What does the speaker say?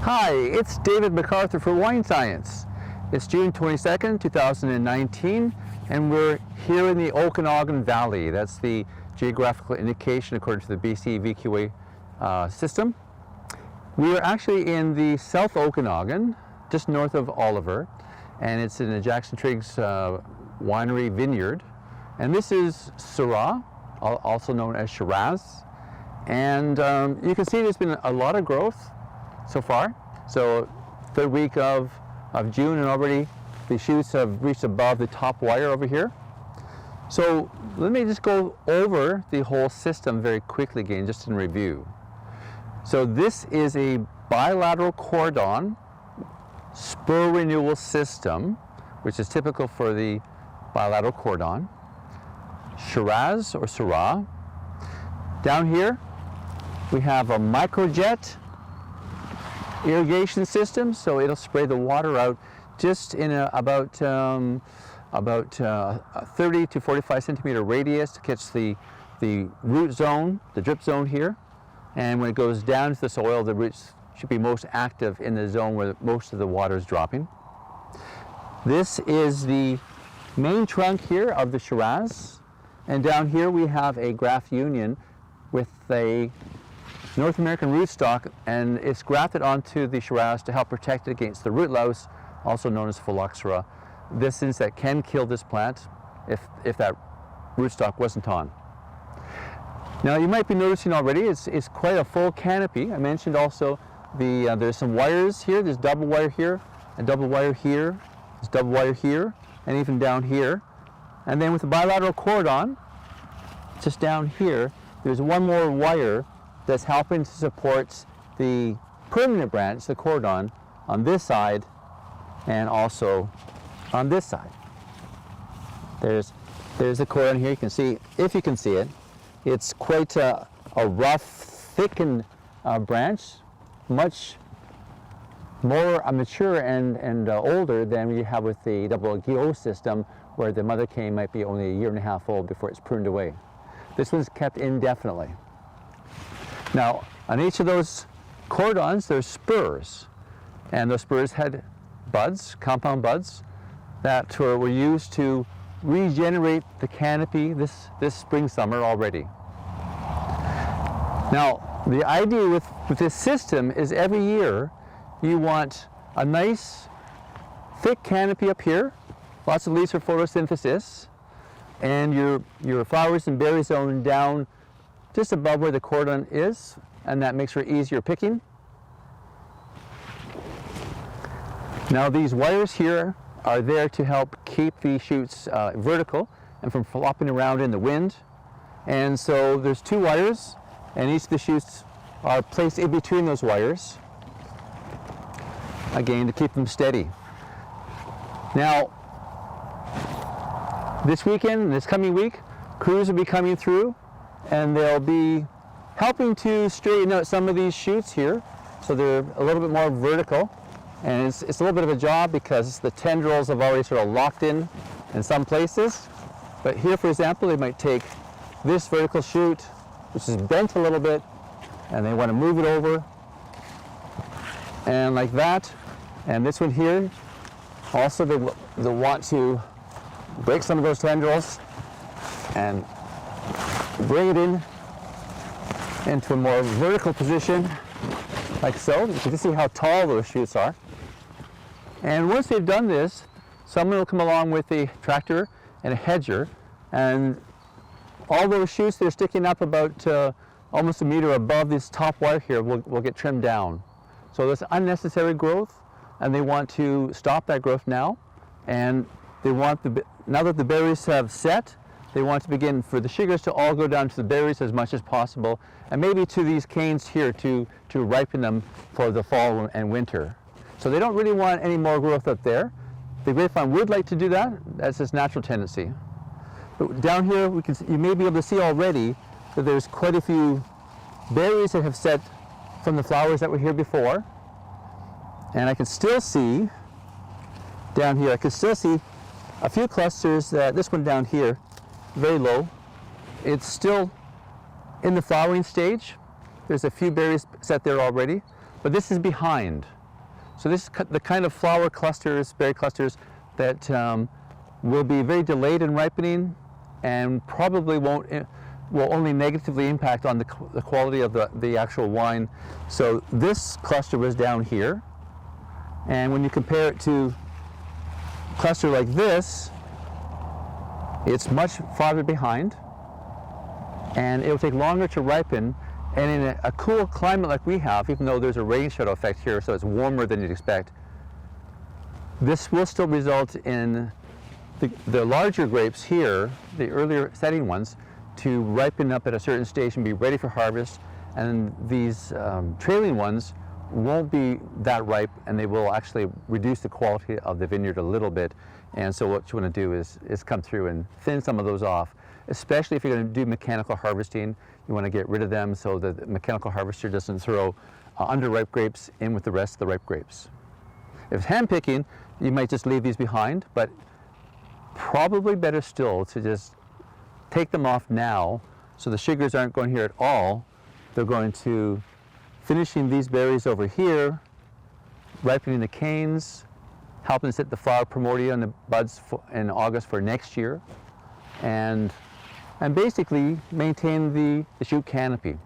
Hi, it's David McArthur for Wine Science. It's June 22nd, 2019, and we're here in the Okanagan Valley. That's the geographical indication according to the BC VQA system. We are actually in the South Okanagan, just north of Oliver, and it's in the Jackson Triggs winery vineyard. And this is Syrah, also known as Shiraz. And you can see there's been a lot of growth so far. So third week of June, and already the shoots have reached above the top wire over here. So let me just go over the whole system very quickly again, just in review. So this is a bilateral cordon spur renewal system, which is typical for the bilateral cordon. Shiraz or Syrah. Down here we have a microjet irrigation system, so it'll spray the water out just in about 30 to 45 centimeter radius to catch the root zone, the drip zone here. And when it goes down to the soil, the roots should be most active in the zone where most of the water is dropping. This is the main trunk here of the Shiraz, and down here we have a graft union with a North American rootstock, and it's grafted onto the Shiraz to help protect it against the root louse, also known as phylloxera. This insect can kill this plant if that rootstock wasn't on. Now you might be noticing already it's quite a full canopy. I mentioned also there's some wires here. There's double wire here, and double wire here. There's double wire here, and even down here. And then with the bilateral cordon, just down here, there's one more wire that's helping to support the permanent branch, the cordon, on this side and also on this side. There's the cordon here. You can see, if you can see it, it's quite a rough, thickened branch, much more mature and older than we have with the double GO system, where the mother cane might be only a year and a half old before it's pruned away. This one's kept indefinitely. Now, on each of those cordons, there's spurs, and those spurs had buds, compound buds, that were used to regenerate the canopy this spring, summer already. Now, the idea with this system is every year you want a nice, thick canopy up here, lots of leaves for photosynthesis, and your flowers and berry zone down just above where the cordon is, and that makes for easier picking. Now these wires here are there to help keep the shoots vertical and from flopping around in the wind. And so there's two wires, and each of the shoots are placed in between those wires, again to keep them steady. Now this weekend, this coming week, crews will be coming through, and they'll be helping to straighten out some of these shoots here, so they're a little bit more vertical. And it's a little bit of a job because the tendrils have already sort of locked in some places. But here, for example, they might take this vertical shoot, which is bent a little bit, and they want to move it over, and like that. And this one here, also they'll want to break some of those tendrils and bring it into a more vertical position, like so. You can see how tall those shoots are. And once they've done this, someone will come along with a tractor and a hedger, and all those shoots that are sticking up about almost a meter above this top wire here will get trimmed down. So there's unnecessary growth, and they want to stop that growth now. And they want, now that the berries have set, they want to begin for the sugars to all go down to the berries as much as possible, and maybe to these canes here to ripen them for the fall and winter. So they don't really want any more growth up there. The grapevine would like to do that. That's its natural tendency. But down here, you may be able to see already that there's quite a few berries that have set from the flowers that were here before. And I can still see down here, I can still see a few clusters. This one down here, very low, it's still in the flowering stage. There's a few berries set there already, but this is behind. So this is the kind of flower clusters, berry clusters, that will be very delayed in ripening and probably will only negatively impact on the quality of the actual wine. So this cluster was down here, and when you compare it to a cluster like this, it's much farther behind, and it will take longer to ripen. And in a cool climate like we have, even though there's a rain shadow effect here, so it's warmer than you'd expect, this will still result in the larger grapes here, the earlier setting ones, to ripen up at a certain stage and be ready for harvest. And these trailing ones won't be that ripe, and they will actually reduce the quality of the vineyard a little bit. And so what you want to do is come through and thin some of those off, especially if you're going to do mechanical harvesting. You want to get rid of them so that the mechanical harvester doesn't throw underripe grapes in with the rest of the ripe grapes. If it's hand picking, you might just leave these behind, but probably better still to just take them off now, so the sugars aren't going here at all. They're going to finishing these berries over here, ripening the canes, helping set the flower primordia and the buds in August for next year, and basically maintain the shoot canopy.